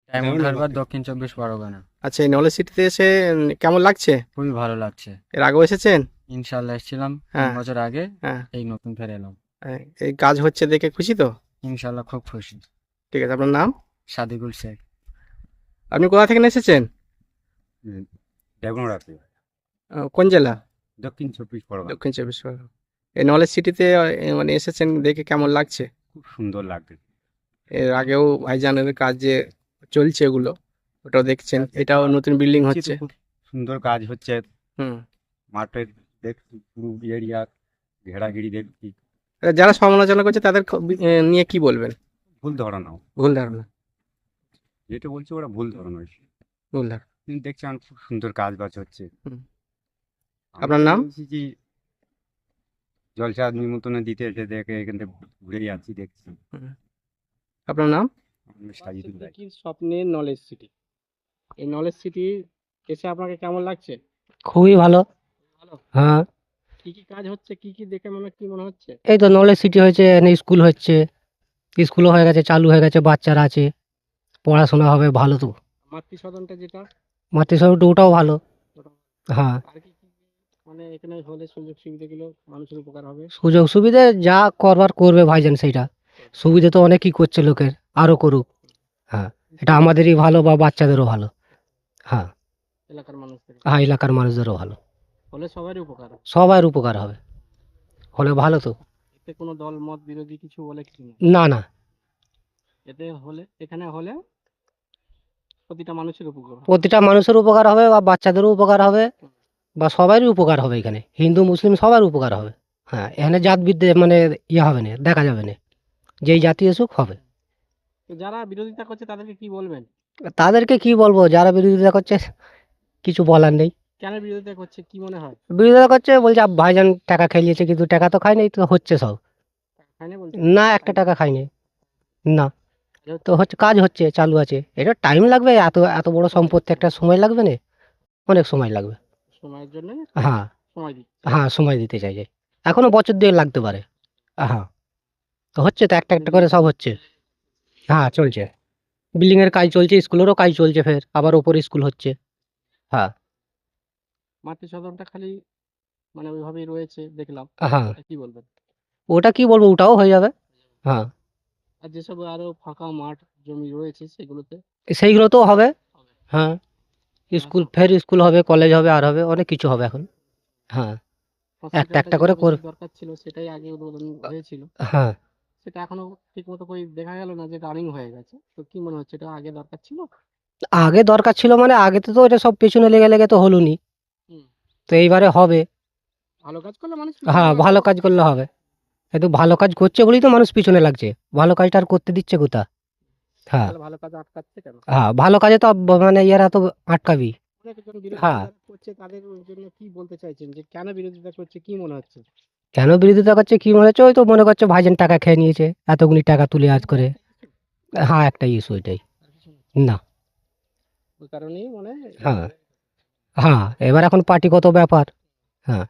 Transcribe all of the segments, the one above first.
Diamond Harbour, দক্ষিণ 24 পরগনা। আচ্ছা, এই নলেজ সিটিতে এসে কেমন লাগছে? খুবই ভালো লাগছে। এর আগেও এসেছেন? ইনশাল্লাহ এসেছিলাম তিন হ্যাঁ। বছর আগে। হ্যাঁ। এই নতুন ফের এলাম। এই কাজ হচ্ছে দেখে খুশি তো? ইনশাল্লাহ খুব খুশি। ঠিক আছে, আপনার নাম? সাদিকুল শেখ। আপনি কোথা থেকে এসেছেন? ড্রাগনরাতে কোন জেলা? দক্ষিণ 24 পরগনা। দক্ষিণ চব্বিশ পরগনা। এই নলেজ সিটিতে মানে এসেছেন দেখে কেমন লাগছে? খুব সুন্দর লাগবে। এর আগেও ভাইজানের কাজ যে চলছে ওগুলো, ওটাও দেখছেন, এটাও নতুন বিল্ডিং দেখছি তো হচ্ছে। খুব সুন্দর কাজ হচ্ছে। হুম। মাঠের দেখছি পুরো এরিয়া ঘেরাঘিরি দেখছি। যারা সমালোচনা করছে তাদের নিয়ে কি বলবেন? ভুল ধারণা, ভুল ধারণা। যেটা বলছে ওরা ভুল ধারণা হয়েছে। ভুল ধারণা। কিন্তু দেখছি আমার খুব সুন্দর কাজ বাজ হচ্ছে। হুম। আমি আপনার তো নাম? এসেছি জলসা নিমন্ত্রণ দিতে, এসে দেখে এখান থেকে ঘুরে যাচ্ছি দেখছি। হুম। আপনার নাম? আমি সাজিদুল রায়। কি স্বপ্নের নলেজ সিটি, এই নলেজ সিটি এসে আপনাকে কেমন লাগছে? খুবই ভালো। ভালো। হ্যাঁ, কি কি কাজ হচ্ছে, কি কি দেখে কি মনে হচ্ছে? এই তো নলেজ সিটি হয়েছে, এখানে স্কুল হচ্ছে, স্কুলও হয়ে গেছে, চালু হয়ে গেছে, বাচ্চারা আছে, পড়াশোনা হবে ভালো তো। মাতৃ সদনটা যেটা, মাতৃসমিতি ওটাও ভালো। ওটা। হ্যাঁ, আর কি কি মানে এখানে হলে সুযোগ সুবিধাগুলো মানুষের উপকার হবে? সুযোগ সুবিধে যা করবার করবে ভাইজান সেইটা। সুবিধে তো অনেকই করছে লোকের, আরও করুক। হ্যাঁ, এটা আমাদেরই ভালো বা বাচ্চাদেরও ভালো। হ্যাঁ, এলাকার মানুষদের হ্যাঁ, এলাকার মানুষদেরও ভালো। হলে সবারই উপকার হবে। সবার উপকার হবে, হলে ভালো তো। এতে কোনো দল মত বিরোধী কিছু বলে কিছু নেই। না না, এতে হলে, এখানে হলে প্রতিটা মানুষের উপকার হবে। প্রতিটা মানুষের উপকার হবে বা বাচ্চাদেরও উপকার হবে বা সবারই উপকার হবে। এখানে হিন্দু মুসলিম সবার উপকার হবে। হ্যাঁ, এখানে জাত বিদ্বে মানে ইয়ে হবে না, দেখা যাবে না, যেই জাতি আসুক হবে। তো যারা বিরোধিতা করছে তাদেরকে কি বলবেন? তাদেরকে কি বলবো, যারা বিরোধিতা করছে কিছু বলার নেই। কেন বিরোধিতা করছে কি মনে হয়? বিরোধিতা করছে বলছে ভাইজান টাকা খেলিয়েছে, কিন্তু টাকা তো খায়নি, তো হচ্ছে সব। হয় না বলছে? না, একটা টাকা খায়নি। না, তো হচ্ছে, কাজ হচ্ছে, চালু আছে। এটা টাইম লাগবে, এত এত বড় সম্পত্তি, একটা সময় লাগবে না, অনেক সময় লাগবে। সময়ের জন্য হ্যাঁ। সময় দিই। হ্যাঁ, সময় দিতে চাইছে, এখনো বছর দিয়ে লাগতে পারে। হ্যাঁ, তো হচ্ছে তো, একটা একটা করে সব হচ্ছে। হ্যাঁ, চলছে, বিল্ডিং এর কাজ চলছে, স্কুলেরও কাজ চলছে, ফের আবার ওপরে স্কুল হচ্ছে। হ্যাঁ। মাতৃ সদনটা খালি মানে ওইভাবেই রয়েছে দেখলাম। হ্যাঁ, কি বলবেন? ওটা কি বলবো, ওটাও হয়ে যাবে। হ্যাঁ, আর যেসব আরো ফাঁকা মাঠ জমি রয়েছে সেগুলোতে সেইগুলোতেও হবে। হবে। হ্যাঁ, স্কুল, ফের স্কুল হবে, কলেজ হবে, আর হবে, অনেক কিছু হবে এখন। হ্যাঁ, একটা হসপিটালটা একটা যেটা করে বেশি দরকার ছিল সেটাই আগে উদ্বোধন হয়েছিল, হ্যাঁ, সেটা এখনো ঠিক মতো করে দেখা গেল না যে রানিং হয়ে গেছে। তো কি মনে হচ্ছে এটা আগে দরকার ছিল? আগে দরকার ছিল মানে আগে তো এটা সব পেছনে লেগে লেগে তো হলোনি, হুম। তো এইবারে হবে। ভালো কাজ করলে মানুষ পিছনে হ্যাঁ, লাগবে। ভালো কাজ করলে হবে। কিন্তু ভালো কাজ করছে বলেই তো মানুষ পিছনে লাগছে, ভালো কাজটা আর করতে দিচ্ছে কোথা। হ্যাঁ। তাহলে ভালো কাজ আটকাচ্ছে কেন? হ্যাঁ, ভালো কাজে তো মানে ইয়ারা তো আটকাবি। অনেকজন বিরোধিতা হ্যাঁ, যারা করছে তাদের জন্য কি বলতে চাইছেন, যে কেন বিরোধিতা করছে কি মনে হচ্ছে? কেন বিরোধিতা করছে কি মনে হচ্ছে, ওই তো মনে করছে ভাইজান টাকা খেয়ে নিয়েছে, এতগুলি টাকা তুলে আজ করে। হ্যাঁ, একটা ইস্যু এটাই। আর কিছু না। না। ওই কারণেই মানে হ্যাঁ। হ্যাঁ, এবার এখন পার্টিগত ব্যাপার। হ্যাঁ,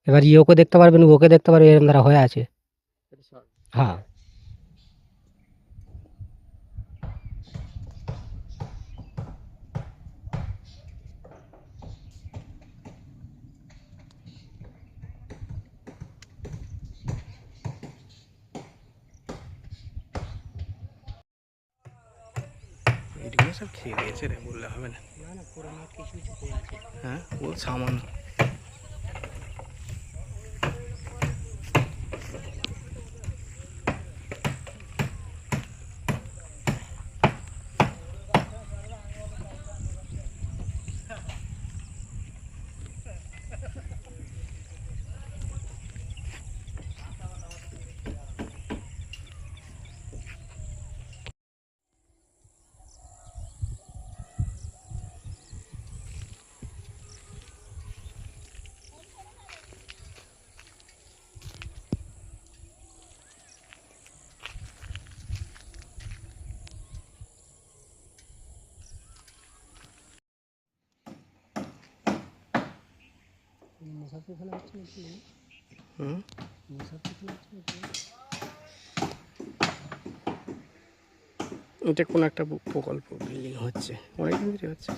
এবার ইওকে দেখতে পারবেন, ওকে দেখতে পারবেন, এরকম দ্বারা হয়ে আছে। এটা স্বাভাবিক। হ্যাঁ। এগুলো সব খেয়ে দিয়েছে রে, বললে হবে না। না না, পুরোনো কিছু কিছু হয়ে আছে। হ্যাঁ, ও সামান্য। হুম। এটা কোন একটা প্রকল্প বিল্ডিং হচ্ছে, অনেকদিন ধরে হচ্ছে।